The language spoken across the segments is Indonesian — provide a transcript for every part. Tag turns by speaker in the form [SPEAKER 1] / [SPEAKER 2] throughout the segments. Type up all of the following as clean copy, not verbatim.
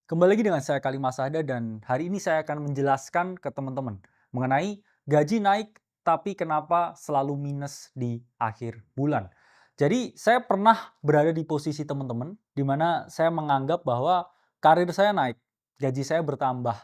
[SPEAKER 1] Kembali lagi dengan saya Kali Masada dan hari ini saya akan menjelaskan ke teman-teman mengenai gaji naik tapi kenapa selalu minus di akhir bulan. Jadi saya pernah berada di posisi teman-teman di mana saya menganggap bahwa karir saya naik, gaji saya bertambah.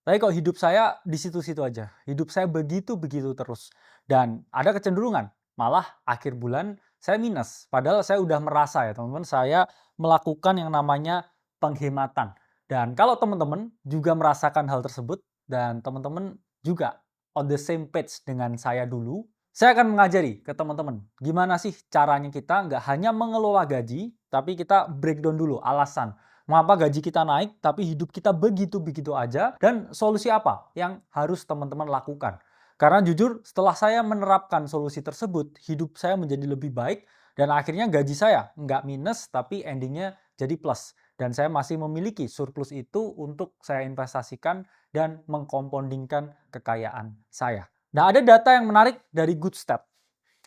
[SPEAKER 1] Tapi kok hidup saya di situ-situ aja. Hidup saya begitu-begitu terus. Dan ada kecenderungan malah akhir bulan saya minus. Padahal saya udah merasa ya teman-teman, saya melakukan yang namanya penghematan. Dan kalau teman-teman juga merasakan hal tersebut dan teman-teman juga on the same page dengan saya dulu, saya akan mengajari ke teman-teman gimana sih caranya kita nggak hanya mengelola gaji, tapi kita breakdown dulu alasan mengapa gaji kita naik tapi hidup kita begitu-begitu aja dan solusi apa yang harus teman-teman lakukan. Karena jujur setelah saya menerapkan solusi tersebut, hidup saya menjadi lebih baik dan akhirnya gaji saya nggak minus tapi endingnya jadi plus. Dan saya masih memiliki surplus itu untuk saya investasikan dan mengkompoundingkan kekayaan saya. Nah, ada data yang menarik dari Goodstep.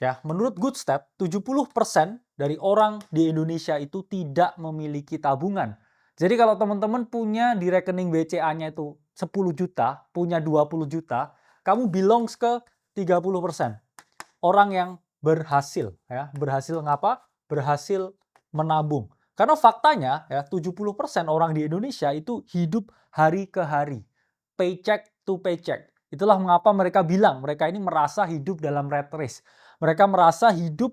[SPEAKER 1] Ya, menurut Goodstep, 70% dari orang di Indonesia itu tidak memiliki tabungan. Jadi kalau teman-teman punya di rekening BCA-nya itu 10 juta, punya 20 juta, kamu belongs ke 30% orang yang berhasil ya. Berhasil ngapa? Berhasil menabung. Karena faktanya ya 70% orang di Indonesia itu hidup hari ke hari. Paycheck to paycheck. Itulah mengapa mereka bilang mereka ini merasa hidup dalam rat race. Mereka merasa hidup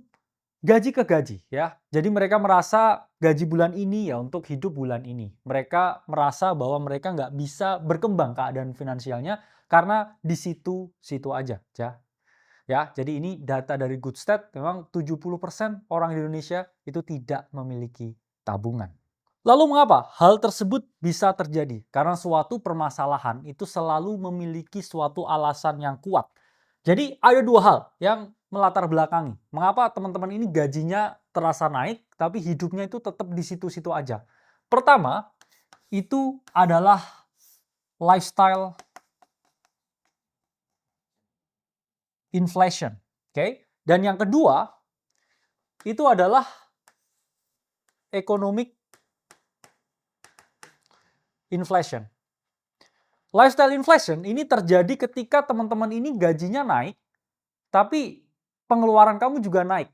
[SPEAKER 1] gaji ke gaji ya. Jadi mereka merasa gaji bulan ini ya untuk hidup bulan ini. Mereka merasa bahwa mereka nggak bisa berkembang keadaan finansialnya karena di situ-situ aja ya. Ya, jadi ini data dari Goodstead, memang 70% orang di Indonesia itu tidak memiliki tabungan. Lalu mengapa hal tersebut bisa terjadi? Karena suatu permasalahan itu selalu memiliki suatu alasan yang kuat. Jadi ada dua hal yang melatar belakangi. Mengapa teman-teman ini gajinya terasa naik, tapi hidupnya itu tetap di situ-situ aja. Pertama, itu adalah lifestyle inflation. Oke? Dan yang kedua, itu adalah economic inflation. Lifestyle inflation ini terjadi ketika teman-teman ini gajinya naik, tapi pengeluaran kamu juga naik.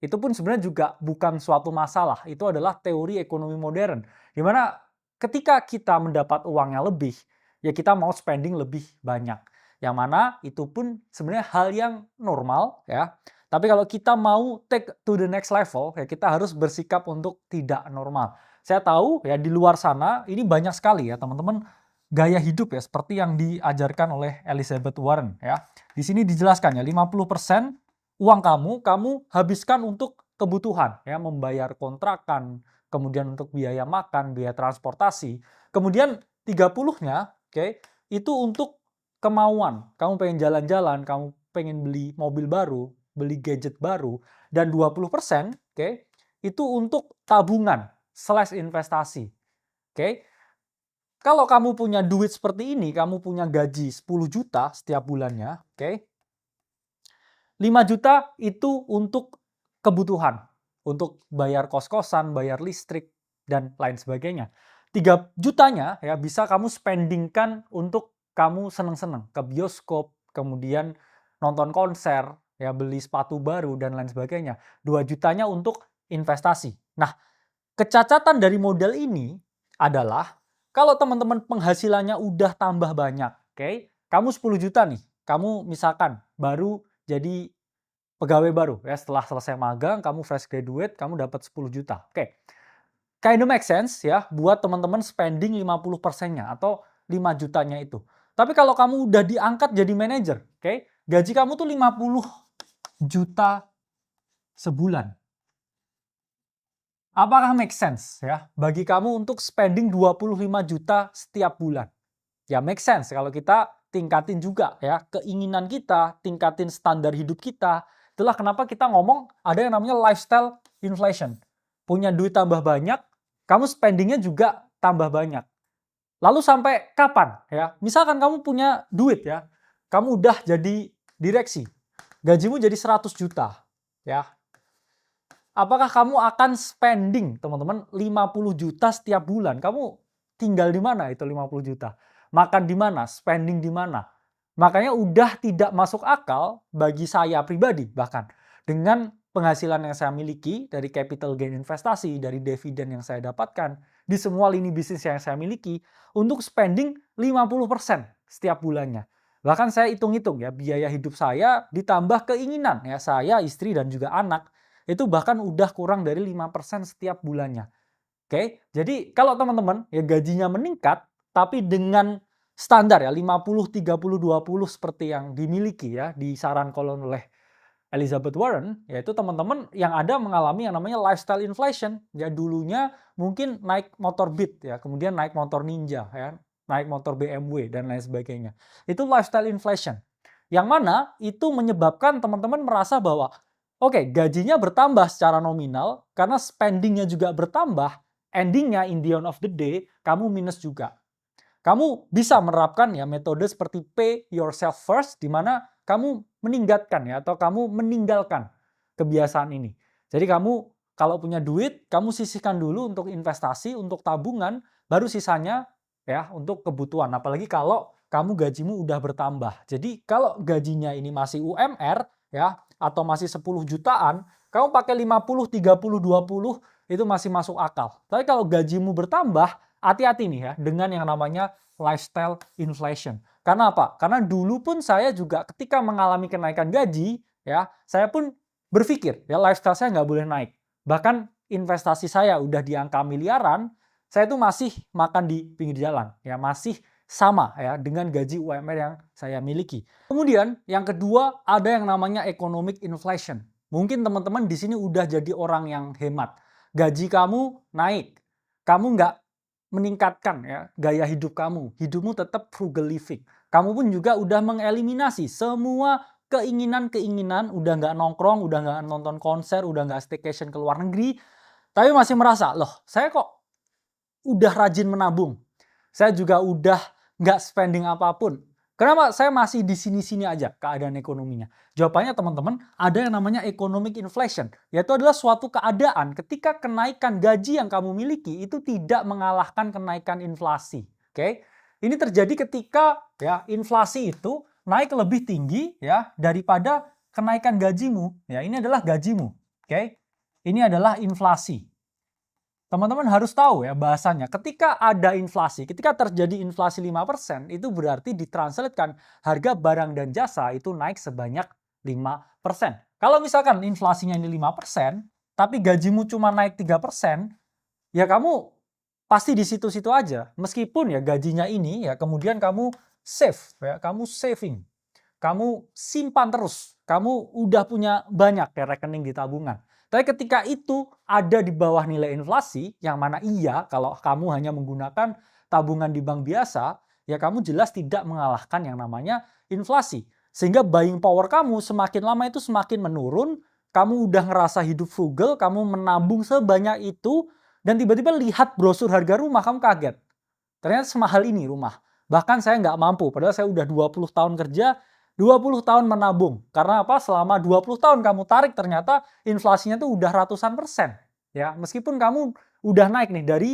[SPEAKER 1] Itu pun sebenarnya juga bukan suatu masalah. Itu adalah teori ekonomi modern. Di mana ketika kita mendapat uangnya lebih, ya kita mau spending lebih banyak. Yang mana itu pun sebenarnya hal yang normal ya. Tapi kalau kita mau take to the next level, ya kita harus bersikap untuk tidak normal. Saya tahu ya di luar sana ini banyak sekali ya teman-teman gaya hidup ya seperti yang diajarkan oleh Elizabeth Warren ya. Di sini dijelaskan ya 50% uang kamu habiskan untuk kebutuhan ya, membayar kontrakan, kemudian untuk biaya makan, biaya transportasi. Kemudian 30-nya, oke, itu untuk kemauan. Kamu pengen jalan-jalan, kamu pengen beli mobil baru, beli gadget baru, dan 20%, oke, itu untuk tabungan slash investasi. Oke. Kalau kamu punya duit seperti ini, kamu punya gaji 10 juta setiap bulannya, oke, 5 juta itu untuk kebutuhan, untuk bayar kos-kosan, bayar listrik, dan lain sebagainya. 3 jutanya ya bisa kamu spendingkan untuk kamu seneng-seneng, ke bioskop, kemudian nonton konser, ya beli sepatu baru, dan lain sebagainya. 2 jutanya untuk investasi. Nah, kecacatan dari model ini adalah kalau teman-teman penghasilannya udah tambah banyak, oke? Kamu 10 juta nih, kamu misalkan baru jadi pegawai baru ya setelah selesai magang, kamu fresh graduate, kamu dapat 10 juta. Oke. Kind of make sense ya buat teman-teman spending 50%-nya atau 5 jutanya itu. Tapi kalau kamu udah diangkat jadi manajer, oke? Gaji kamu tuh 50 juta sebulan. Apakah make sense ya bagi kamu untuk spending 25 juta setiap bulan? Ya make sense kalau kita tingkatin juga ya keinginan kita, tingkatin standar hidup kita. Itulah kenapa kita ngomong ada yang namanya lifestyle inflation. Punya duit tambah banyak, kamu spendingnya juga tambah banyak. Lalu sampai kapan ya? Misalkan kamu punya duit ya, kamu udah jadi direksi, gajimu jadi 100 juta ya. Apakah kamu akan spending teman-teman 50 juta setiap bulan? Kamu tinggal di mana itu 50 juta? Makan di mana? Spending di mana? Makanya udah tidak masuk akal bagi saya pribadi bahkan dengan penghasilan yang saya miliki dari capital gain investasi, dari dividen yang saya dapatkan di semua lini bisnis yang saya miliki untuk spending 50% setiap bulannya. Bahkan saya hitung-hitung ya, biaya hidup saya ditambah keinginan ya saya, istri dan juga anak itu bahkan udah kurang dari 5% setiap bulannya. Oke, jadi kalau teman-teman ya gajinya meningkat tapi dengan standar ya 50 30 20 seperti yang dimiliki ya disarankan oleh Elizabeth Warren, yaitu teman-teman yang ada mengalami yang namanya lifestyle inflation. Ya dulunya mungkin naik motor Beat ya, kemudian naik motor Ninja ya, naik motor BMW dan lain sebagainya. Itu lifestyle inflation. Yang mana itu menyebabkan teman-teman merasa bahwa oke, gajinya bertambah secara nominal karena spendingnya juga bertambah, endingnya in the end of the day kamu minus juga. Kamu bisa menerapkan ya metode seperti pay yourself first, di mana kamu meninggalkan ya atau kamu meninggalkan kebiasaan ini. Jadi kamu kalau punya duit, kamu sisihkan dulu untuk investasi, untuk tabungan, baru sisanya ya untuk kebutuhan. Apalagi kalau kamu gajimu udah bertambah. Jadi kalau gajinya ini masih UMR ya atau masih 10 jutaan, kamu pakai 50, 30, 20 itu masih masuk akal. Tapi kalau gajimu bertambah, hati-hati nih ya dengan yang namanya lifestyle inflation. Karena apa? Karena dulu pun saya juga ketika mengalami kenaikan gaji, ya saya pun berpikir ya lifestyle saya nggak boleh naik. Bahkan investasi saya udah di angka miliaran, saya itu masih makan di pinggir jalan, ya masih sama ya dengan gaji UMR yang saya miliki. Kemudian yang kedua ada yang namanya economic inflation. Mungkin teman-teman di sini udah jadi orang yang hemat. Gaji kamu naik, kamu nggak meningkatkan ya gaya hidup kamu. Hidupmu tetap frugal living. Kamu pun juga udah mengeliminasi semua keinginan-keinginan, udah nggak nongkrong, udah nggak nonton konser, udah nggak staycation ke luar negeri, tapi masih merasa, loh saya kok udah rajin menabung. Saya juga udah nggak spending apapun. Kenapa saya masih di sini-sini aja keadaan ekonominya? Jawabannya teman-teman, ada yang namanya economic inflation. Yaitu adalah suatu keadaan ketika kenaikan gaji yang kamu miliki itu tidak mengalahkan kenaikan inflasi. Oke? Ini terjadi ketika ya inflasi itu naik lebih tinggi ya daripada kenaikan gajimu. Ya, ini adalah gajimu. Oke? Ini adalah inflasi. Teman-teman harus tahu ya bahasanya, ketika ada inflasi, ketika terjadi inflasi 5%, itu berarti ditranslatekan harga barang dan jasa itu naik sebanyak 5%. Kalau misalkan inflasinya ini 5%, tapi gajimu cuma naik 3%, ya kamu pasti di situ-situ aja. Meskipun ya gajinya ini ya kemudian kamu save, ya kamu saving, kamu simpan terus, kamu udah punya banyak ya rekening di tabungan. Tapi ketika itu ada di bawah nilai inflasi, yang mana iya kalau kamu hanya menggunakan tabungan di bank biasa, ya kamu jelas tidak mengalahkan yang namanya inflasi. Sehingga buying power kamu semakin lama itu semakin menurun, kamu udah ngerasa hidup frugal, kamu menabung sebanyak itu, dan tiba-tiba lihat brosur harga rumah, kamu kaget. Ternyata semahal ini rumah. Bahkan saya nggak mampu, padahal saya udah 20 tahun kerja, 20 tahun menabung. Karena apa? Selama 20 tahun kamu tarik ternyata inflasinya tuh udah ratusan persen. Ya, meskipun kamu udah naik nih dari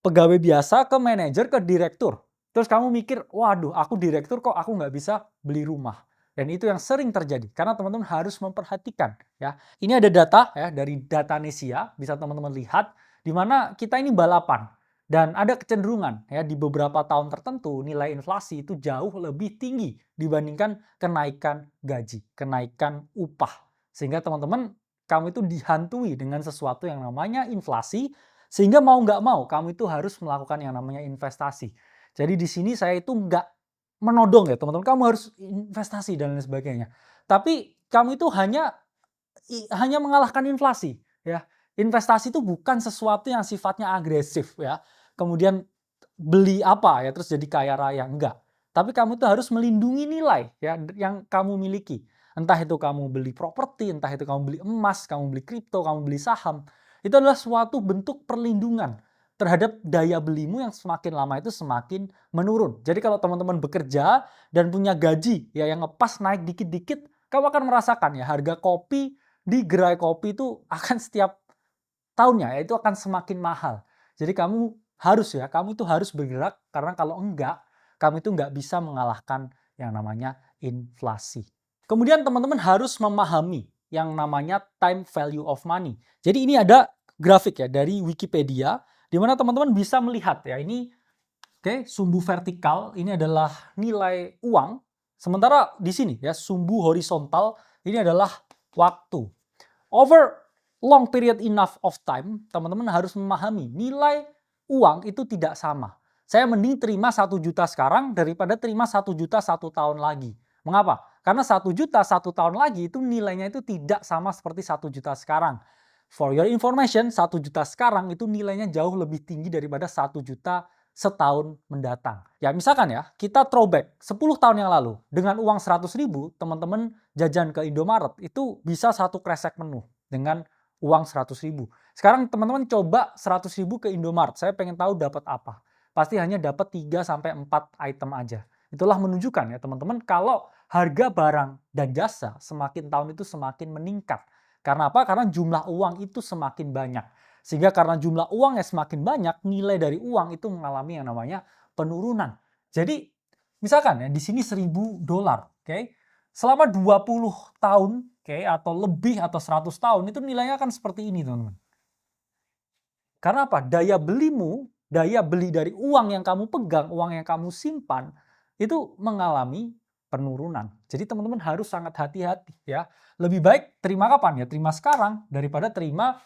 [SPEAKER 1] pegawai biasa ke manajer ke direktur. Terus kamu mikir, waduh aku direktur kok aku nggak bisa beli rumah. Dan itu yang sering terjadi. Karena teman-teman harus memperhatikan. Ya, ini ada data ya dari Datanesia, bisa teman-teman lihat, di mana kita ini balapan. Dan ada kecenderungan ya di beberapa tahun tertentu nilai inflasi itu jauh lebih tinggi dibandingkan kenaikan gaji, kenaikan upah. Sehingga teman-teman kamu itu dihantui dengan sesuatu yang namanya inflasi, sehingga mau nggak mau kamu itu harus melakukan yang namanya investasi. Jadi di sini saya itu nggak menodong ya teman-teman, kamu harus investasi dan lain sebagainya. Tapi kamu itu hanya mengalahkan inflasi ya. Investasi itu bukan sesuatu yang sifatnya agresif ya. Kemudian beli apa ya terus jadi kaya raya, enggak. Tapi kamu tuh harus melindungi nilai ya yang kamu miliki. Entah itu kamu beli properti, entah itu kamu beli emas, kamu beli kripto, kamu beli saham. Itu adalah suatu bentuk perlindungan terhadap daya belimu yang semakin lama itu semakin menurun. Jadi kalau teman-teman bekerja dan punya gaji ya yang ngepas naik dikit-dikit, kamu akan merasakan ya harga kopi di gerai kopi itu akan setiap tahunnya ya itu akan semakin mahal. Jadi kamu Harus ya, kamu itu harus bergerak karena kalau enggak, kamu itu nggak bisa mengalahkan yang namanya inflasi. Kemudian teman-teman harus memahami yang namanya time value of money. Jadi ini ada grafik ya dari Wikipedia di mana teman-teman bisa melihat ya ini oke, sumbu vertikal ini adalah nilai uang, sementara di sini ya sumbu horizontal ini adalah waktu. Over long period enough of time, teman-teman harus memahami nilai uang itu tidak sama. Saya mending terima 1 juta sekarang daripada terima 1 juta 1 tahun lagi. Mengapa? Karena 1 juta 1 tahun lagi itu nilainya itu tidak sama seperti 1 juta sekarang. For your information, 1 juta sekarang itu nilainya jauh lebih tinggi daripada 1 juta setahun mendatang. Ya misalkan ya, kita throwback 10 tahun yang lalu dengan uang 100.000, teman-teman jajan ke Indomaret itu bisa 1 kresek menu dengan uang 100.000. Sekarang teman-teman coba 100.000 ke Indomaret, saya pengen tahu dapat apa. Pasti hanya dapat 3-4 item aja. Itulah menunjukkan ya teman-teman kalau harga barang dan jasa semakin tahun itu semakin meningkat. Karena apa? Karena jumlah uang itu semakin banyak. Sehingga karena jumlah uangnya semakin banyak, nilai dari uang itu mengalami yang namanya penurunan. Jadi misalkan ya di sini $1.000, oke? Selama 20 tahun, oke, atau lebih atau 100 tahun itu nilainya akan seperti ini, teman-teman. Karena apa? Daya belimu, daya beli dari uang yang kamu pegang, uang yang kamu simpan itu mengalami penurunan. Jadi teman-teman harus sangat hati-hati ya. Lebih baik terima kapan ya? Terima sekarang daripada terima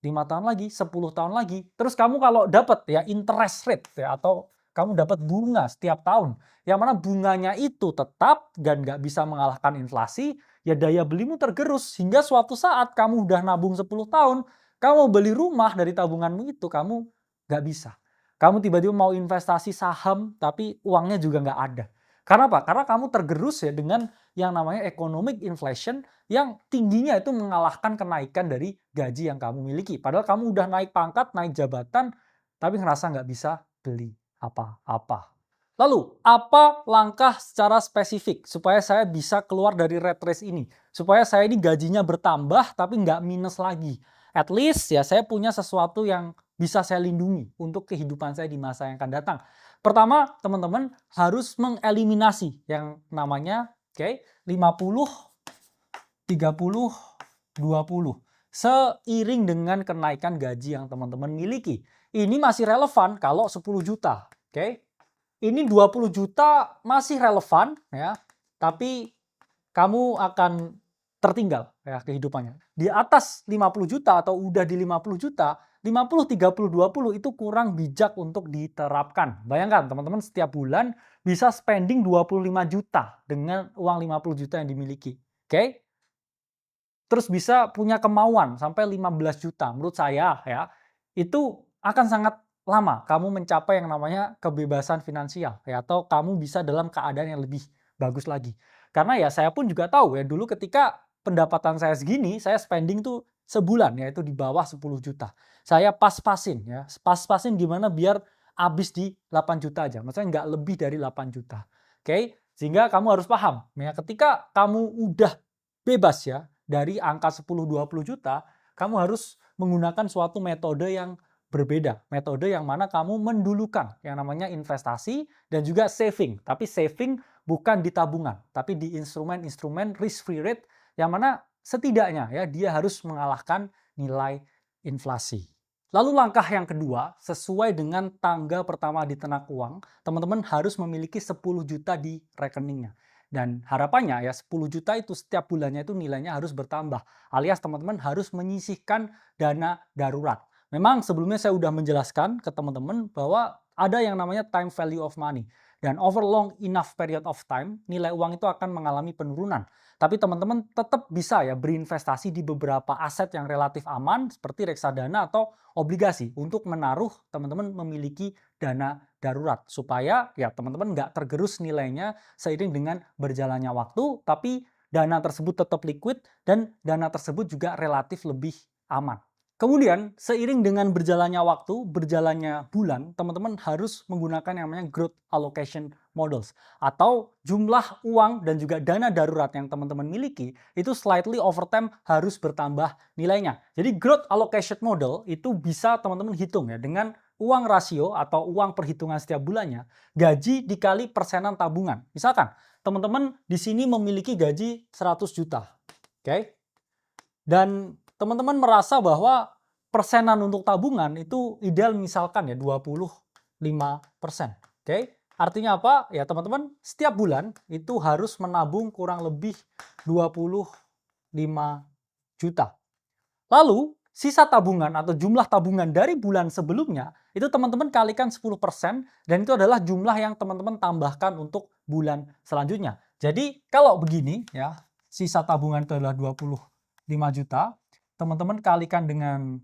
[SPEAKER 1] 5 tahun lagi, 10 tahun lagi. Terus kamu kalau dapat ya interest rate ya atau kamu dapat bunga setiap tahun, yang mana bunganya itu tetap dan nggak bisa mengalahkan inflasi, ya daya belimu tergerus hingga suatu saat kamu udah nabung 10 tahun, kamu beli rumah dari tabunganmu itu kamu nggak bisa. Kamu tiba-tiba mau investasi saham tapi uangnya juga nggak ada. Karena apa? Karena kamu tergerus ya dengan yang namanya economic inflation yang tingginya itu mengalahkan kenaikan dari gaji yang kamu miliki. Padahal kamu udah naik pangkat, naik jabatan, tapi ngerasa nggak bisa beli apa-apa. Lalu, apa langkah secara spesifik supaya saya bisa keluar dari rat race ini? Supaya saya ini gajinya bertambah tapi nggak minus lagi. At least ya saya punya sesuatu yang bisa saya lindungi untuk kehidupan saya di masa yang akan datang. Pertama, teman-teman harus mengeliminasi yang namanya 50, 30, 20. Seiring dengan kenaikan gaji yang teman-teman miliki. Ini masih relevan kalau 10 juta. Ini 20 juta masih relevan ya, tapi kamu akan tertinggal ya kehidupannya. Di atas 50 juta atau udah di 50 juta, 50, 30, 20 itu kurang bijak untuk diterapkan. Bayangkan teman-teman setiap bulan bisa spending 25 juta dengan uang 50 juta yang dimiliki. Oke? Terus bisa punya kemauan sampai 15 juta. Menurut saya ya, itu akan sangat lama kamu mencapai yang namanya kebebasan finansial ya, atau kamu bisa dalam keadaan yang lebih bagus lagi. Karena ya saya pun juga tahu ya dulu ketika pendapatan saya segini, saya spending tuh sebulan yaitu di bawah 10 juta. Saya pas-pasin ya. Pas-pasin gimana biar habis di 8 juta aja. Maksudnya nggak lebih dari 8 juta. Oke? Sehingga kamu harus paham ya ketika kamu udah bebas ya dari angka 10-20 juta, kamu harus menggunakan suatu metode yang berbeda. Metode yang mana kamu mendulukan yang namanya investasi dan juga saving. Tapi saving bukan di tabungan, tapi di instrumen-instrumen risk-free rate yang mana setidaknya ya dia harus mengalahkan nilai inflasi. Lalu langkah yang kedua, sesuai dengan tangga pertama di Tenak Uang, teman-teman harus memiliki 10 juta di rekeningnya. Dan harapannya ya 10 juta itu setiap bulannya itu nilainya harus bertambah. Alias teman-teman harus menyisihkan dana darurat. Memang sebelumnya saya sudah menjelaskan ke teman-teman bahwa ada yang namanya time value of money. Dan over long enough period of time, nilai uang itu akan mengalami penurunan. Tapi teman-teman tetap bisa ya berinvestasi di beberapa aset yang relatif aman seperti reksadana atau obligasi untuk menaruh teman-teman memiliki dana darurat. Supaya ya teman-teman nggak tergerus nilainya seiring dengan berjalannya waktu, tapi dana tersebut tetap liquid dan dana tersebut juga relatif lebih aman. Kemudian, seiring dengan berjalannya waktu, berjalannya bulan, teman-teman harus menggunakan yang namanya growth allocation models. Atau jumlah uang dan juga dana darurat yang teman-teman miliki, itu slightly over time harus bertambah nilainya. Jadi growth allocation model itu bisa teman-teman hitung ya dengan uang rasio atau uang perhitungan setiap bulannya, gaji dikali persenan tabungan. Misalkan, teman-teman di sini memiliki gaji 100 juta. Oke? Dan teman-teman merasa bahwa persenan untuk tabungan itu ideal misalkan ya 25%. Oke? Artinya apa? Ya teman-teman, setiap bulan itu harus menabung kurang lebih 25 juta. Lalu, sisa tabungan atau jumlah tabungan dari bulan sebelumnya, itu teman-teman kalikan 10% dan itu adalah jumlah yang teman-teman tambahkan untuk bulan selanjutnya. Jadi, kalau begini ya, sisa tabungan itu adalah 25 juta, teman-teman kalikan dengan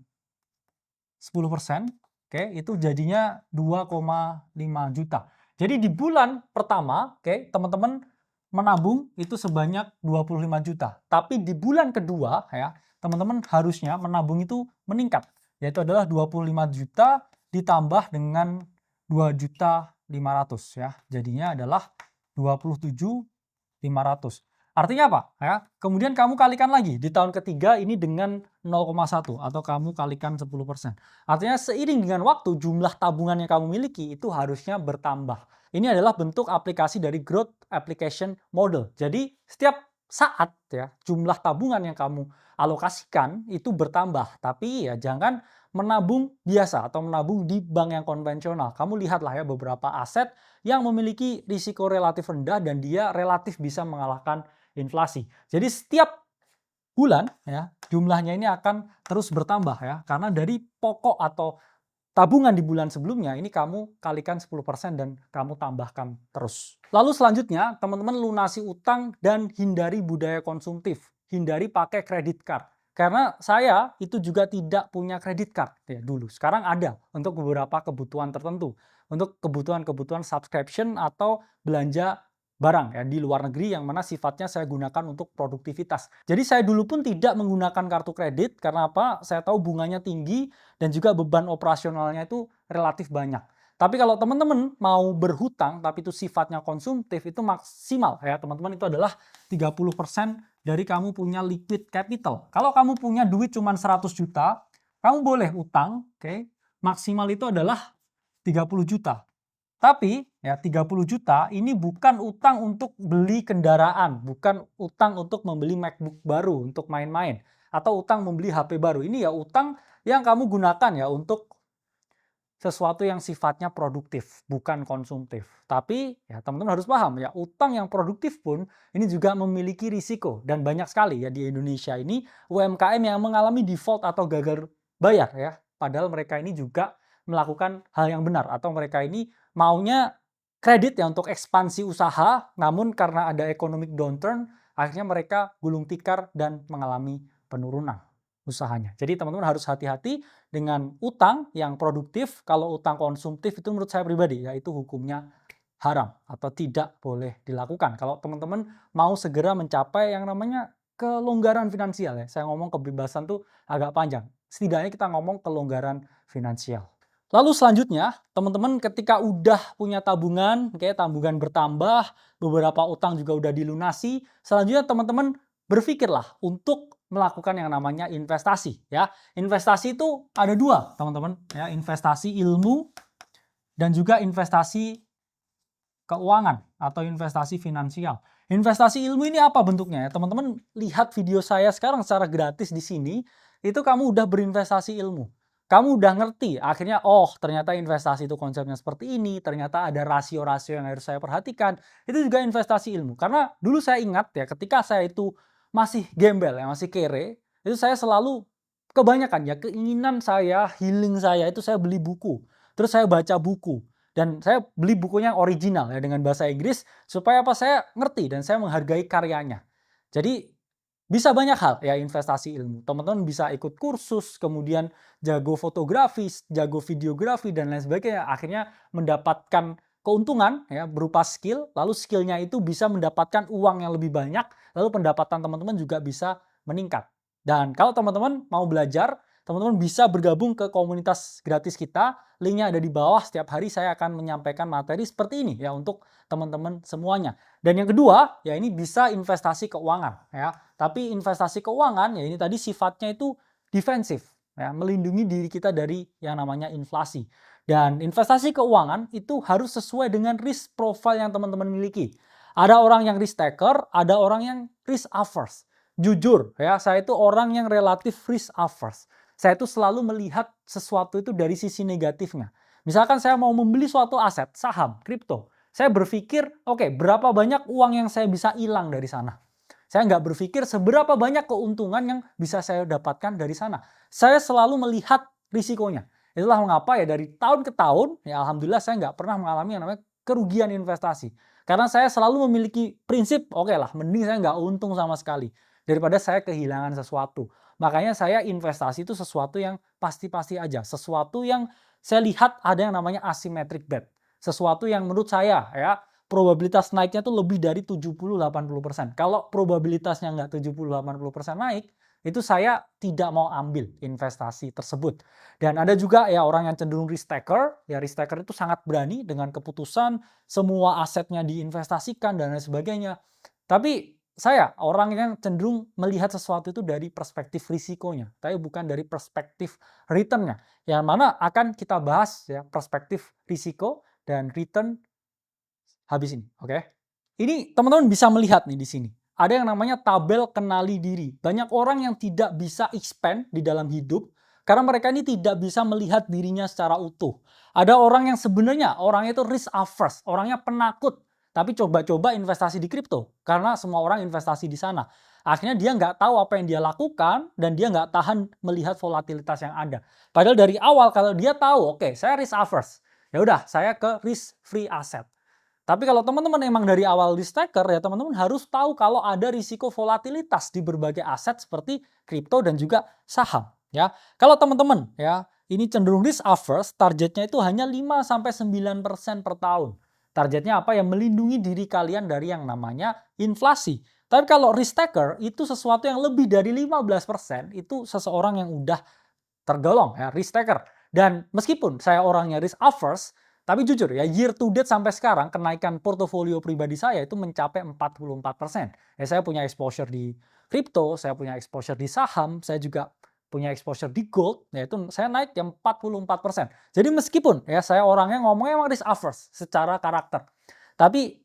[SPEAKER 1] 10%, oke, itu jadinya 2,5 juta. Jadi di bulan pertama, oke, teman-teman menabung itu sebanyak 25 juta. Tapi di bulan kedua ya, teman-teman harusnya menabung itu meningkat, yaitu adalah 25 juta ditambah dengan 2 juta 500 ya. Jadinya adalah 27.500. Artinya apa? Ya, kemudian kamu kalikan lagi di tahun ketiga ini dengan 0,1 atau kamu kalikan 10%. Artinya seiring dengan waktu jumlah tabungan yang kamu miliki itu harusnya bertambah. Ini adalah bentuk aplikasi dari Growth Application Model. Jadi setiap saat ya jumlah tabungan yang kamu alokasikan itu bertambah. Tapi ya jangan menabung biasa atau menabung di bank yang konvensional. Kamu lihatlah ya beberapa aset yang memiliki risiko relatif rendah dan dia relatif bisa mengalahkan inflasi. Jadi setiap bulan ya jumlahnya ini akan terus bertambah ya karena dari pokok atau tabungan di bulan sebelumnya ini kamu kalikan 10% dan kamu tambahkan terus. Lalu selanjutnya teman-teman lunasi utang dan hindari budaya konsumtif. Hindari pakai kredit card. Karena saya itu juga tidak punya kredit card ya dulu. Sekarang ada untuk beberapa kebutuhan tertentu. Untuk kebutuhan-kebutuhan subscription atau belanja barang ya di luar negeri yang mana sifatnya saya gunakan untuk produktivitas. Jadi saya dulu pun tidak menggunakan kartu kredit karena apa? Saya tahu bunganya tinggi dan juga beban operasionalnya itu relatif banyak. Tapi kalau teman-teman mau berhutang tapi itu sifatnya konsumtif itu maksimal ya teman-teman itu adalah 30% dari kamu punya liquid capital. Kalau kamu punya duit cuma 100 juta, kamu boleh utang, oke? Maksimal itu adalah 30 juta. Tapi ya 30 juta ini bukan utang untuk beli kendaraan, bukan utang untuk membeli MacBook baru untuk main-main atau utang membeli HP baru. Ini ya utang yang kamu gunakan ya untuk sesuatu yang sifatnya produktif, bukan konsumtif. Tapi ya teman-teman harus paham ya, utang yang produktif pun ini juga memiliki risiko dan banyak sekali ya di Indonesia ini UMKM yang mengalami default atau gagal bayar ya. Padahal mereka ini juga melakukan hal yang benar atau mereka ini maunya kredit ya untuk ekspansi usaha, namun karena ada economic downturn akhirnya mereka gulung tikar dan mengalami penurunan usahanya. Jadi teman-teman harus hati-hati dengan utang yang produktif. Kalau utang konsumtif itu menurut saya pribadi yaitu hukumnya haram atau tidak boleh dilakukan. Kalau teman-teman mau segera mencapai yang namanya kelonggaran finansial ya. Saya ngomong kebebasan tuh agak panjang. Setidaknya kita ngomong kelonggaran finansial. Lalu selanjutnya, teman-teman ketika udah punya tabungan, kayak tabungan bertambah, beberapa utang juga udah dilunasi, selanjutnya teman-teman berpikirlah untuk melakukan yang namanya investasi ya. Investasi itu ada dua, teman-teman ya, investasi ilmu dan juga investasi keuangan atau investasi finansial. Investasi ilmu ini apa bentuknya ya? Teman-teman lihat video saya sekarang secara gratis di sini, itu kamu udah berinvestasi ilmu. Kamu udah ngerti, akhirnya oh ternyata investasi itu konsepnya seperti ini, ternyata ada rasio-rasio yang harus saya perhatikan. Itu juga investasi ilmu. Karena dulu saya ingat ya ketika saya itu masih gembel ya, masih kere, itu saya selalu kebanyakan ya keinginan saya, healing saya itu saya beli buku. Terus saya baca buku. Dan saya beli bukunya yang original ya dengan bahasa Inggris supaya apa saya ngerti dan saya menghargai karyanya. Jadi bisa banyak hal ya investasi ilmu. Teman-teman bisa ikut kursus, kemudian jago fotografi, jago videografi dan lain sebagainya. Akhirnya mendapatkan keuntungan ya berupa skill, lalu skillnya itu bisa mendapatkan uang yang lebih banyak, lalu pendapatan teman-teman juga bisa meningkat. Dan kalau teman-teman mau belajar, teman-teman bisa bergabung ke komunitas gratis kita. Linknya ada di bawah. Setiap hari saya akan menyampaikan materi seperti ini ya untuk teman-teman semuanya. Dan yang kedua, ya ini bisa investasi keuangan ya. Tapi investasi keuangan ya ini tadi sifatnya itu defensif ya, melindungi diri kita dari yang namanya inflasi. Dan investasi keuangan itu harus sesuai dengan risk profile yang teman-teman miliki. Ada orang yang risk taker, ada orang yang risk averse. Jujur ya, saya itu orang yang relatif risk averse. Saya itu selalu melihat sesuatu itu dari sisi negatifnya. Misalkan saya mau membeli suatu aset, saham, kripto. Saya berpikir, oke, berapa banyak uang yang saya bisa hilang dari sana. Saya nggak berpikir seberapa banyak keuntungan yang bisa saya dapatkan dari sana. Saya selalu melihat risikonya. Itulah mengapa ya dari tahun ke tahun, ya alhamdulillah saya nggak pernah mengalami yang namanya kerugian investasi. Karena saya selalu memiliki prinsip, oke lah, mending saya nggak untung sama sekali daripada saya kehilangan sesuatu. Makanya saya investasi itu sesuatu yang pasti-pasti aja. Sesuatu yang saya lihat ada yang namanya asymmetric bet. Sesuatu yang menurut saya ya probabilitas naiknya tuh lebih dari 70-80%. Kalau probabilitasnya nggak 70-80% naik, itu saya tidak mau ambil investasi tersebut. Dan ada juga ya orang yang cenderung risk taker. Ya risk taker itu sangat berani dengan keputusan semua asetnya diinvestasikan dan lain sebagainya. Tapi saya orang yang cenderung melihat sesuatu itu dari perspektif risikonya, tapi bukan dari perspektif returnnya. Yang mana akan kita bahas ya perspektif risiko dan return habis ini, oke? Ini teman-teman bisa melihat nih di sini. Ada yang namanya tabel kenali diri. Banyak orang yang tidak bisa expand di dalam hidup karena mereka ini tidak bisa melihat dirinya secara utuh. Ada orang yang sebenarnya orangnya itu risk averse, orangnya penakut, tapi coba-coba investasi di kripto karena semua orang investasi di sana. Akhirnya dia nggak tahu apa yang dia lakukan dan dia nggak tahan melihat volatilitas yang ada. Padahal dari awal kalau dia tahu, oke, saya risk averse, ya udah saya ke risk free asset. Tapi kalau teman-teman emang dari awal risk taker, ya teman-teman harus tahu kalau ada risiko volatilitas di berbagai aset seperti kripto dan juga saham. Ya, kalau teman-teman ya ini cenderung risk averse, targetnya itu hanya 5-9% per tahun. Targetnya apa? Yang melindungi diri kalian dari yang namanya inflasi. Tapi kalau risk taker itu sesuatu yang lebih dari 15%, itu seseorang yang udah tergolong ya risk taker. Dan meskipun saya orangnya risk averse, tapi jujur ya, year to date sampai sekarang kenaikan portofolio pribadi saya itu mencapai 44%. Ya, saya punya exposure di kripto, saya punya exposure di saham, saya juga punya exposure di gold, yaitu saya naik yang 44%. Jadi meskipun ya saya orangnya ngomongnya emang risk averse secara karakter. Tapi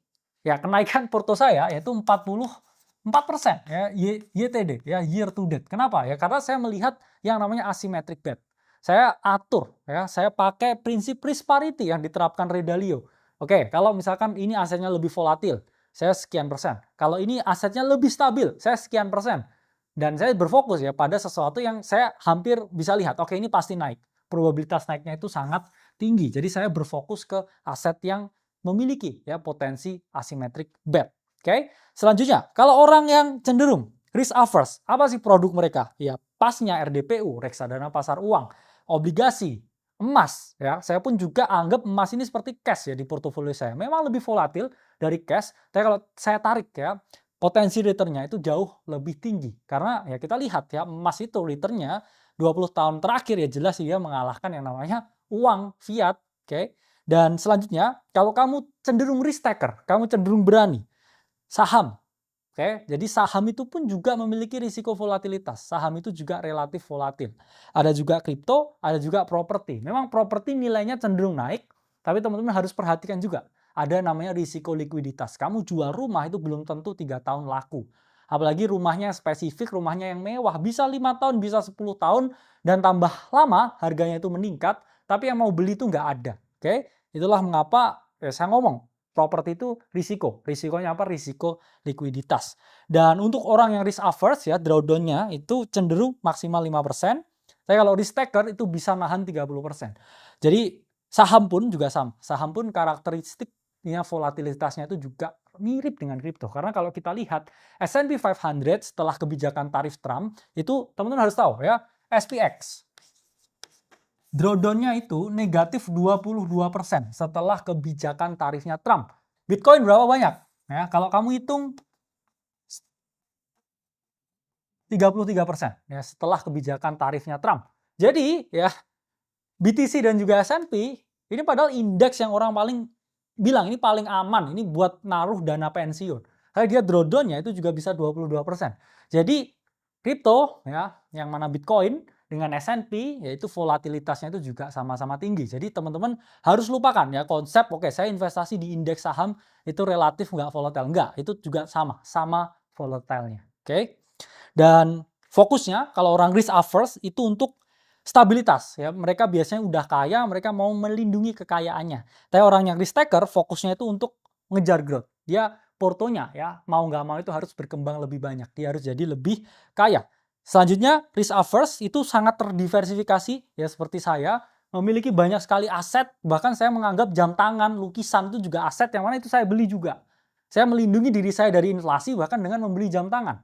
[SPEAKER 1] ya kenaikan porto saya yaitu 44% ya YTD ya year to date. Kenapa? Ya karena saya melihat yang namanya asymmetric bet. Saya atur ya, saya pakai prinsip risk parity yang diterapkan Ray Dalio. Oke, kalau misalkan ini asetnya lebih volatil, saya sekian persen. Kalau ini asetnya lebih stabil, saya sekian persen. Dan saya berfokus ya pada sesuatu yang saya hampir bisa lihat, oke ini pasti naik. Probabilitas naiknya itu sangat tinggi. Jadi saya berfokus ke aset yang memiliki ya potensi asymmetric bet. Oke. Selanjutnya, kalau orang yang cenderung risk averse, apa sih produk mereka? Ya, pasnya RDPU, reksadana pasar uang, obligasi, emas ya. Saya pun juga anggap emas ini seperti cash ya di portofolio saya. Memang lebih volatil dari cash, tapi kalau saya tarik ya, potensi returnnya itu jauh lebih tinggi. Karena ya kita lihat ya, emas itu returnnya 20 tahun terakhir ya jelas dia mengalahkan yang namanya uang fiat, oke. Dan selanjutnya, kalau kamu cenderung risk taker, kamu cenderung berani, saham. Oke, jadi saham itu pun juga memiliki risiko volatilitas. Saham itu juga relatif volatil. Ada juga kripto, ada juga properti. Memang properti nilainya cenderung naik, tapi teman-teman harus perhatikan juga. Ada namanya risiko likuiditas. Kamu jual rumah itu belum tentu 3 tahun laku. Apalagi rumahnya spesifik, rumahnya yang mewah. Bisa 5 tahun, bisa 10 tahun, dan tambah lama harganya itu meningkat, tapi yang mau beli itu nggak ada. Oke, itulah mengapa saya ngomong properti itu risiko. Risikonya apa? Risiko likuiditas. Dan untuk orang yang risk averse ya, drawdown-nya itu cenderung maksimal 5%. Tapi kalau risk taker itu bisa nahan 30%. Jadi saham pun juga sama. Saham pun karakteristiknya volatilitasnya itu juga mirip dengan kripto. Karena kalau kita lihat S&P 500 setelah kebijakan tarif Trump, itu teman-teman harus tahu ya, SPX drawdown-nya itu negatif 22% setelah kebijakan tarifnya Trump. Bitcoin berapa banyak? Ya, kalau kamu hitung 33% ya setelah kebijakan tarifnya Trump. Jadi ya BTC dan juga S&P ini padahal indeks yang orang paling bilang ini paling aman, ini buat naruh dana pensiun. Karena dia drawdown-nya itu juga bisa 22%. Jadi kripto ya, yang mana Bitcoin dengan S&P, yaitu volatilitasnya itu juga sama-sama tinggi. Jadi teman-teman harus lupakan ya konsep, oke saya investasi di indeks saham itu relatif nggak volatile. Enggak, itu juga sama volatilenya. Oke. Dan fokusnya kalau orang risk averse itu untuk stabilitas ya. Mereka biasanya udah kaya, mereka mau melindungi kekayaannya. Tapi orang yang risk taker fokusnya itu untuk ngejar growth. Dia portonya ya mau nggak mau itu harus berkembang lebih banyak. Dia harus jadi lebih kaya. Selanjutnya risk averse itu sangat terdiversifikasi ya seperti saya memiliki banyak sekali aset. Bahkan saya menganggap jam tangan, lukisan itu juga aset yang mana itu saya beli juga. Saya melindungi diri saya dari inflasi bahkan dengan membeli jam tangan.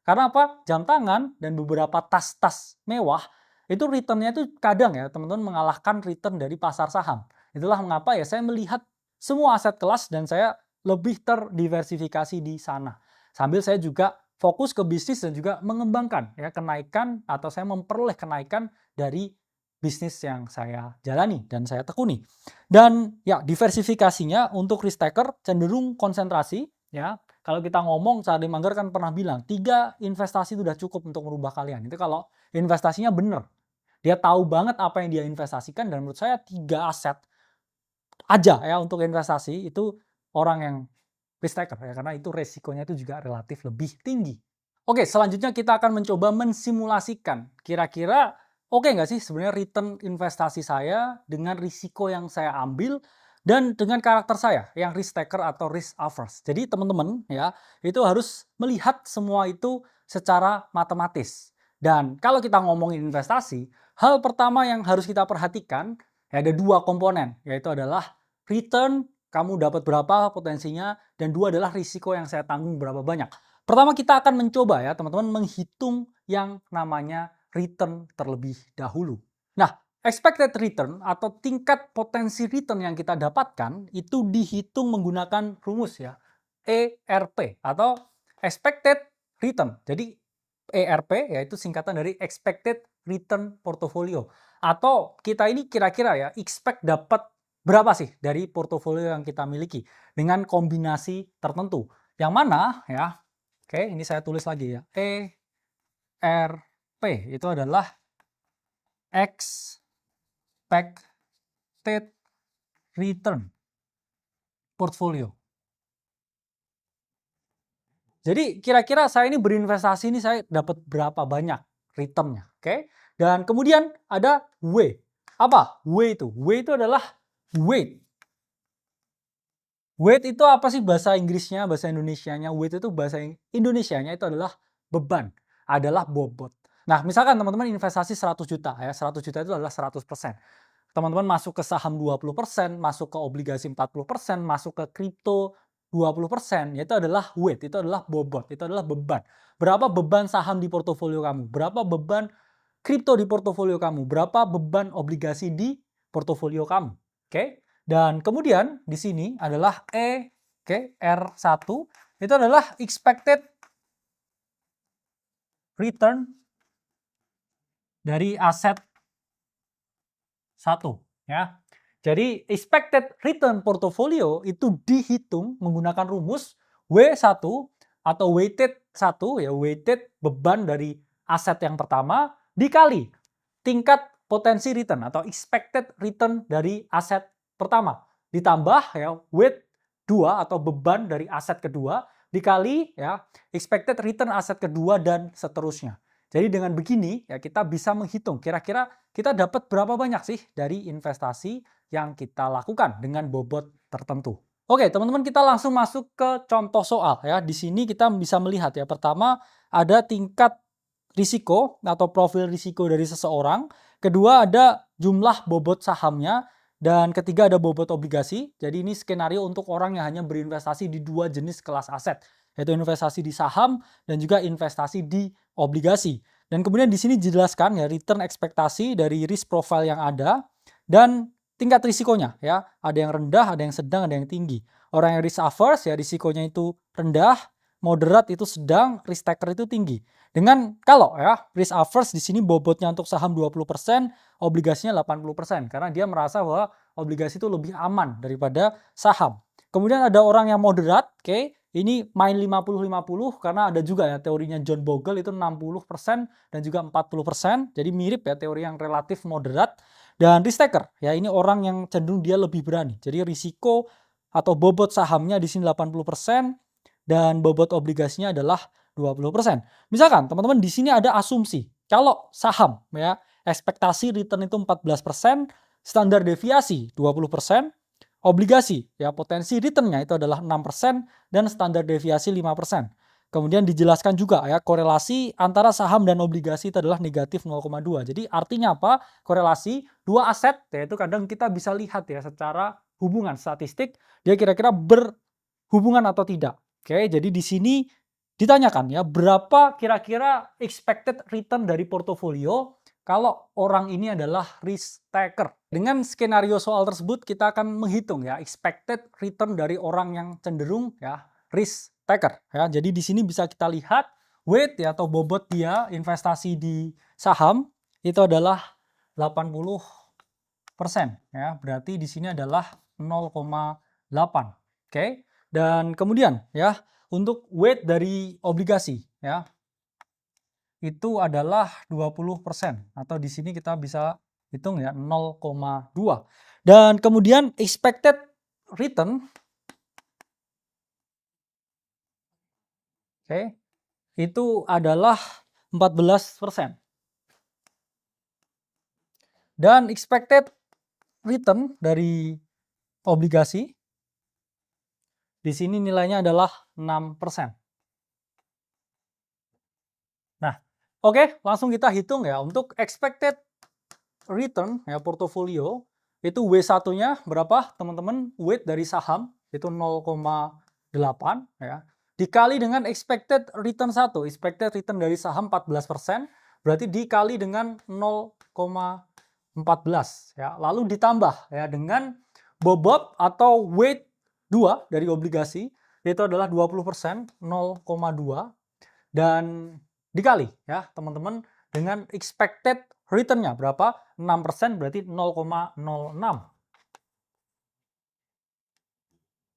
[SPEAKER 1] Karena apa? Jam tangan dan beberapa tas-tas mewah itu returnnya itu kadang ya teman-teman mengalahkan return dari pasar saham. Itulah mengapa ya saya melihat semua aset kelas dan saya lebih terdiversifikasi di sana. Sambil saya juga fokus ke bisnis dan juga mengembangkan ya kenaikan atau saya memperoleh kenaikan dari bisnis yang saya jalani dan saya tekuni. Dan ya diversifikasinya untuk risk taker cenderung konsentrasi ya. Kalau kita ngomong Charlie Munger kan pernah bilang 3 investasi itu udah cukup untuk merubah kalian. Itu kalau investasinya benar. Dia tahu banget apa yang dia investasikan dan menurut saya 3 aset aja ya untuk investasi itu orang yang risk taker ya karena itu resikonya itu juga relatif lebih tinggi. Oke, selanjutnya kita akan mencoba mensimulasikan kira-kira oke nggak sih sebenarnya return investasi saya dengan risiko yang saya ambil dan dengan karakter saya yang risk taker atau risk averse. Jadi teman-teman ya itu harus melihat semua itu secara matematis. Dan kalau kita ngomongin investasi, hal pertama yang harus kita perhatikan ya ada 2 komponen, yaitu adalah return kamu dapat berapa potensinya dan 2 adalah risiko yang saya tanggung berapa banyak. Pertama kita akan mencoba ya teman-teman menghitung yang namanya return terlebih dahulu. Nah, expected return atau tingkat potensi return yang kita dapatkan itu dihitung menggunakan rumus ya ERP atau expected return. Jadi ERP yaitu singkatan dari expected return portfolio. Atau kita ini kira-kira ya expect dapat berapa sih dari portofolio yang kita miliki dengan kombinasi tertentu. Yang mana ya, oke ini saya tulis lagi ya, ERP itu adalah expected return portfolio. Jadi kira-kira saya ini berinvestasi ini saya dapat berapa banyak returnnya, oke? Dan kemudian ada W. Apa? W itu? W itu adalah weight. Weight itu apa sih bahasa Inggrisnya, bahasa Indonesianya? Weight itu bahasa Indonesianya itu adalah beban, adalah bobot. Nah, misalkan teman-teman investasi 100 juta ya, 100 juta itu adalah 100%. Teman-teman masuk ke saham 20%, masuk ke obligasi 40%, masuk ke kripto 20%, yaitu adalah weight, itu adalah bobot, itu adalah beban. Berapa beban saham di portofolio kamu? Berapa beban kripto di portofolio kamu? Berapa beban obligasi di portofolio kamu? Oke? Dan kemudian di sini adalah R1 itu adalah expected return dari aset 1 ya. Jadi expected return portfolio itu dihitung menggunakan rumus W1 atau weighted 1 ya, weighted beban dari aset yang pertama dikali tingkat potensi return atau expected return dari aset pertama ditambah ya weight 2 atau beban dari aset kedua dikali ya expected return aset kedua dan seterusnya. Jadi dengan begini ya kita bisa menghitung kira-kira kita dapat berapa banyak sih dari investasi yang kita lakukan dengan bobot tertentu. Oke, teman-teman kita langsung masuk ke contoh soal ya. Di sini kita bisa melihat ya pertama ada tingkat risiko atau profil risiko dari seseorang, kedua ada jumlah bobot sahamnya, dan ketiga ada bobot obligasi. Jadi ini skenario untuk orang yang hanya berinvestasi di 2 jenis kelas aset, yaitu investasi di saham dan juga investasi di obligasi. Dan kemudian di sini dijelaskan ya return ekspektasi dari risk profile yang ada dan tingkat risikonya ya. Ada yang rendah, ada yang sedang, ada yang tinggi. Orang yang risk averse ya risikonya itu rendah, moderate itu sedang, risk taker itu tinggi. Dengan kalau ya risk averse di sini bobotnya untuk saham 20%, obligasinya 80% karena dia merasa bahwa obligasi itu lebih aman daripada saham. Kemudian ada orang yang moderate, oke, ini main 50-50 karena ada juga ya teorinya John Bogle itu 60% dan juga 40%. Jadi mirip ya teori yang relatif moderat. Dan risk taker ya ini orang yang cenderung dia lebih berani. Jadi risiko atau bobot sahamnya di sini 80% dan bobot obligasinya adalah 20%. Misalkan teman-teman di sini ada asumsi kalau saham ya ekspektasi return itu 14%, standar deviasi 20%, obligasi ya potensi returnnya itu adalah 6% dan standar deviasi 5%. Kemudian dijelaskan juga ya korelasi antara saham dan obligasi itu adalah negatif 0,2. Jadi artinya apa? Korelasi dua aset yaitu kadang kita bisa lihat ya secara hubungan statistik dia kira-kira berhubungan atau tidak. Oke, jadi di sini ditanyakan ya berapa kira-kira expected return dari portofolio kalau orang ini adalah risk taker. Dengan skenario soal tersebut kita akan menghitung ya expected return dari orang yang cenderung ya risk taker ya. Jadi di sini bisa kita lihat weight ya atau bobot dia investasi di saham itu adalah 80% ya. Berarti di sini adalah 0,8. Oke. Dan kemudian ya untuk weight dari obligasi ya itu adalah 20% atau di sini kita bisa hitung ya 0,2. Dan kemudian expected return oke, itu adalah 14%. Dan expected return dari obligasi di sini nilainya adalah 6%. Nah, oke, langsung kita hitung ya untuk expected return ya portofolio itu W1-nya berapa teman-teman? Weight dari saham itu 0,8 ya. Dikali dengan expected return 1. Expected return dari saham 14%, berarti dikali dengan 0,14 ya. Lalu ditambah ya dengan bobot atau weight 2 dari obligasi itu adalah 20%, 0,2 dan dikali ya teman-teman dengan expected return-nya berapa? 6% berarti 0,06.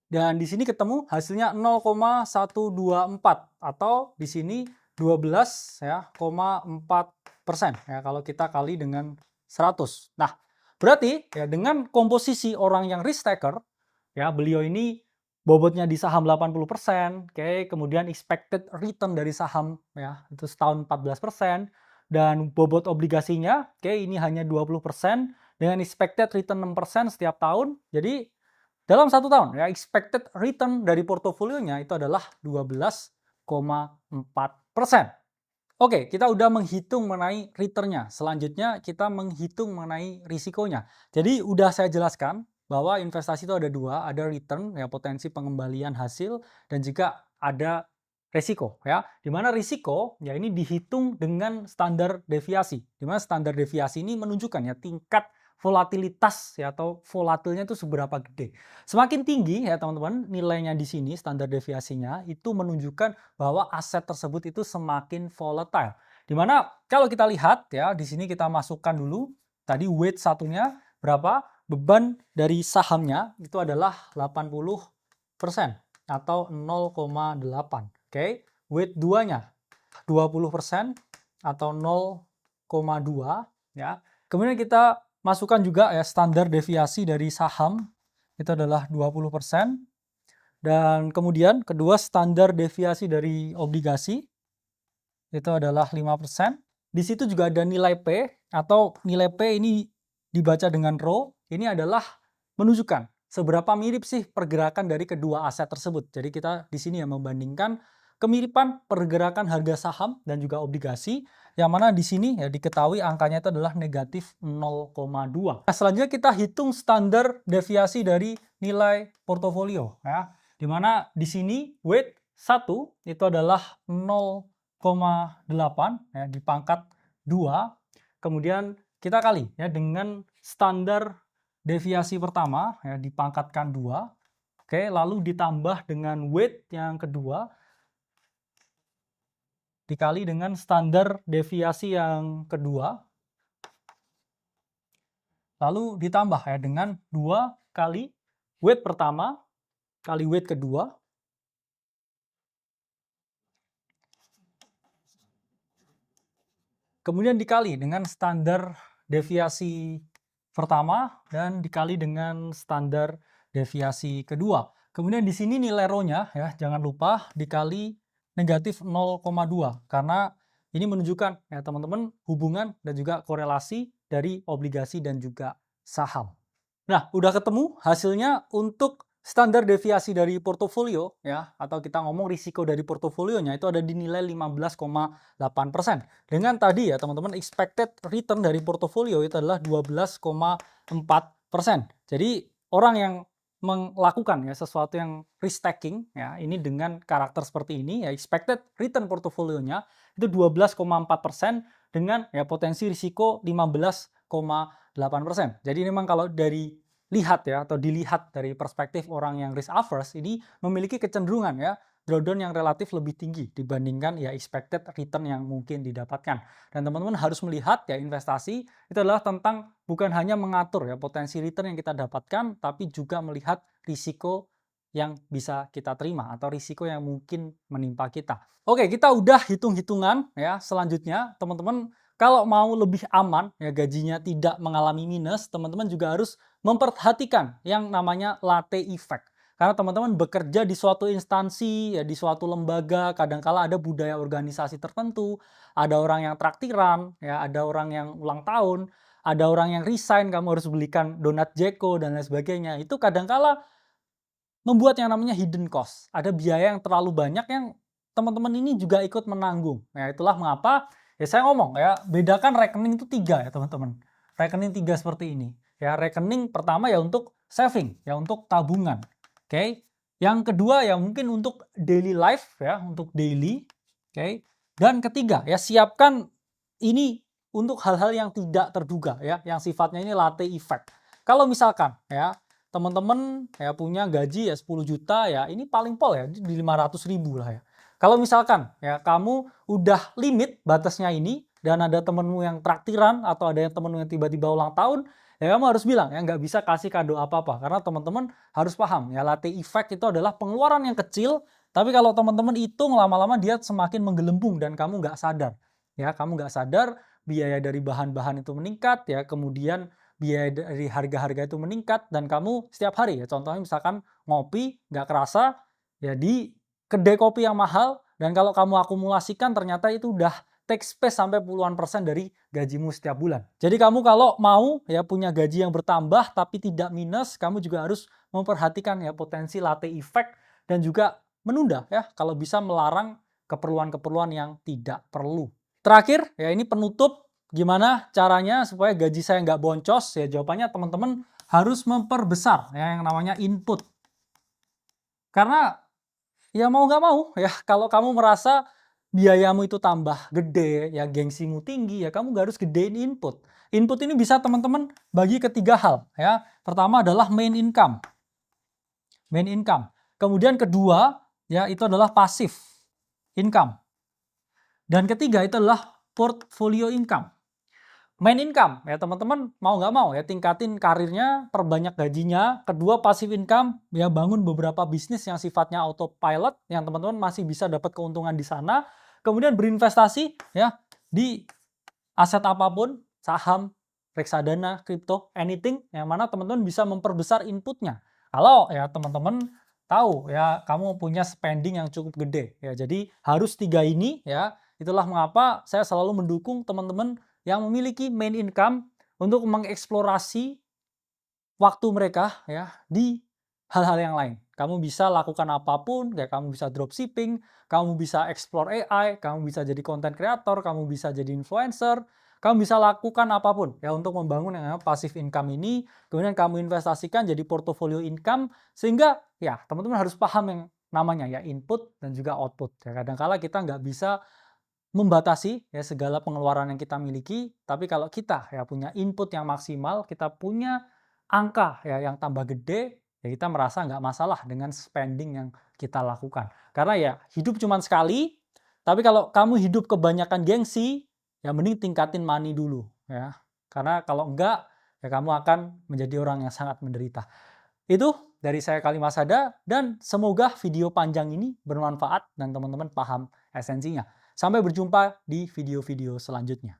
[SPEAKER 1] Dan di sini ketemu hasilnya 0,124 atau di sini 12 ya, 4% ya kalau kita kali dengan 100. Nah, berarti ya dengan komposisi orang yang risk taker ya beliau ini bobotnya di saham 80%, oke, kemudian expected return dari saham ya itu setahun 14% dan bobot obligasinya oke ini hanya 20% dengan expected return 6% setiap tahun. Jadi dalam satu tahun ya expected return dari portofolionya itu adalah 12,4%. Oke, kita udah menghitung mengenai returnnya. Selanjutnya kita menghitung mengenai risikonya. Jadi udah saya jelaskan bahwa investasi itu ada dua, ada return ya potensi pengembalian hasil dan juga ada risiko ya. Dimana risiko ya ini dihitung dengan standar deviasi. Dimana standar deviasi ini menunjukkan ya tingkat volatilitas ya atau volatilnya itu seberapa gede. Semakin tinggi ya teman-teman nilainya di sini standar deviasinya itu menunjukkan bahwa aset tersebut itu semakin volatile. Dimana kalau kita lihat ya di sini kita masukkan dulu tadi weight satunya berapa? Beban dari sahamnya itu adalah 80% atau 0,8. Oke, weight 2-nya 20% atau 0,2 ya. Kemudian kita masukkan juga ya standar deviasi dari saham itu adalah 20% dan kemudian kedua standar deviasi dari obligasi itu adalah 5%. Di situ juga ada nilai P atau nilai P ini dibaca dengan rho. Ini adalah menunjukkan seberapa mirip sih pergerakan dari kedua aset tersebut. Jadi kita di sini ya membandingkan kemiripan pergerakan harga saham dan juga obligasi yang mana di sini ya diketahui angkanya itu adalah negatif 0,2. Nah, selanjutnya kita hitung standar deviasi dari nilai portofolio ya. Di mana di sini weight 1 itu adalah 0,8 ya di pangkat 2. Kemudian kita kali ya dengan standar deviasi pertama ya dipangkatkan 2. Oke, lalu ditambah dengan weight yang kedua dikali dengan standar deviasi yang kedua. Lalu ditambah ya dengan 2 kali weight pertama kali weight kedua kemudian dikali dengan standar deviasi pertama dan dikali dengan standar deviasi kedua. Kemudian di sini nilai rho-nya ya, jangan lupa dikali negatif 0,2 karena ini menunjukkan ya teman-teman hubungan dan juga korelasi dari obligasi dan juga saham. Nah, udah ketemu hasilnya untuk standar deviasi dari portofolio ya, atau kita ngomong risiko dari portofolionya itu ada di nilai 15,8%. Dengan tadi ya teman-teman expected return dari portofolio itu adalah 12,4%. Jadi orang yang melakukan ya sesuatu yang risk taking ya, ini dengan karakter seperti ini ya, expected return portofolionya itu 12,4% dengan ya potensi risiko 15,8%. Jadi memang kalau dari lihat ya atau dilihat dari perspektif orang yang risk averse ini memiliki kecenderungan ya drawdown yang relatif lebih tinggi dibandingkan ya expected return yang mungkin didapatkan. Dan teman-teman harus melihat ya investasi itu adalah tentang bukan hanya mengatur ya potensi return yang kita dapatkan, tapi juga melihat risiko yang bisa kita terima atau risiko yang mungkin menimpa kita. Oke, kita udah hitung-hitungan ya. Selanjutnya teman-teman kalau mau lebih aman ya gajinya tidak mengalami minus, teman-teman juga harus memperhatikan yang namanya latte effect. Karena teman-teman bekerja di suatu instansi, ya di suatu lembaga, kadangkala ada budaya organisasi tertentu, ada orang yang traktiran, ya ada orang yang ulang tahun, ada orang yang resign, kamu harus belikan donat Jeko dan lain sebagainya. Itu kadangkala membuat yang namanya hidden cost. Ada biaya yang terlalu banyak yang teman-teman ini juga ikut menanggung. Ya itulah mengapa ya saya ngomong ya, bedakan rekening itu 3 ya teman-teman. Rekening 3 seperti ini. Ya, rekening pertama ya untuk saving, ya untuk tabungan. Oke. Yang kedua ya mungkin untuk daily life ya, untuk daily. Oke. Dan ketiga ya siapkan ini untuk hal-hal yang tidak terduga ya, yang sifatnya ini latte effect. Kalau misalkan ya teman-teman ya punya gaji ya 10 juta ya, ini paling pol ya di 500.000 lah ya. Kalau misalkan ya kamu udah limit batasnya ini dan ada temenmu yang traktiran atau ada yang temenmu yang tiba-tiba ulang tahun, ya kamu harus bilang ya nggak bisa kasih kado apa-apa karena teman-teman harus paham ya latte effect itu adalah pengeluaran yang kecil, tapi kalau teman-teman hitung lama-lama dia semakin menggelembung dan kamu nggak sadar. Ya, kamu nggak sadar biaya dari bahan-bahan itu meningkat ya, kemudian biaya dari harga-harga itu meningkat dan kamu setiap hari ya contohnya misalkan ngopi nggak kerasa ya di kedai kopi yang mahal dan kalau kamu akumulasikan ternyata itu udah take space sampai puluhan persen dari gajimu setiap bulan. Jadi kamu kalau mau ya punya gaji yang bertambah tapi tidak minus, kamu juga harus memperhatikan ya potensi latte effect dan juga menunda ya kalau bisa melarang keperluan-keperluan yang tidak perlu. Terakhir ya ini penutup. Gimana caranya supaya gaji saya nggak boncos? Ya jawabannya teman-teman harus memperbesar ya yang namanya input. Karena ya mau nggak mau ya kalau kamu merasa biayamu itu tambah gede, ya gengsimu tinggi, ya kamu nggak harus gedein input. Input ini bisa teman-teman bagi ke 3 hal ya. Pertama adalah main income. Main income. Kemudian kedua ya itu adalah passive income. Dan ketiga itu adalah portfolio income. Main income ya teman-teman mau nggak mau ya tingkatin karirnya, perbanyak gajinya. Kedua passive income ya bangun beberapa bisnis yang sifatnya autopilot yang teman-teman masih bisa dapat keuntungan di sana. Kemudian berinvestasi ya di aset apapun, saham, reksadana, kripto, anything yang mana teman-teman bisa memperbesar inputnya. Kalau ya teman-teman tahu ya kamu punya spending yang cukup gede ya. Jadi harus 3 ini ya. Itulah mengapa saya selalu mendukung teman-teman yang memiliki main income untuk mengeksplorasi waktu mereka ya di hal-hal yang lain. Kamu bisa lakukan apapun, kayak kamu bisa dropshipping, kamu bisa explore AI, kamu bisa jadi content creator, kamu bisa jadi influencer, kamu bisa lakukan apapun ya untuk membangun yang namanya passive income ini, kemudian kamu investasikan jadi portfolio income sehingga ya teman-teman harus paham yang namanya ya input dan juga output. Ya kadang-kala kita nggak bisa membatasi ya segala pengeluaran yang kita miliki, tapi kalau kita ya punya input yang maksimal, kita punya angka ya yang tambah gede, ya kita merasa nggak masalah dengan spending yang kita lakukan. Karena ya hidup cuma sekali, tapi kalau kamu hidup kebanyakan gengsi, ya mending tingkatin money dulu ya. Karena kalau enggak, ya kamu akan menjadi orang yang sangat menderita. Itu dari saya Kalimasada dan semoga video panjang ini bermanfaat dan teman-teman paham esensinya. Sampai berjumpa di video-video selanjutnya.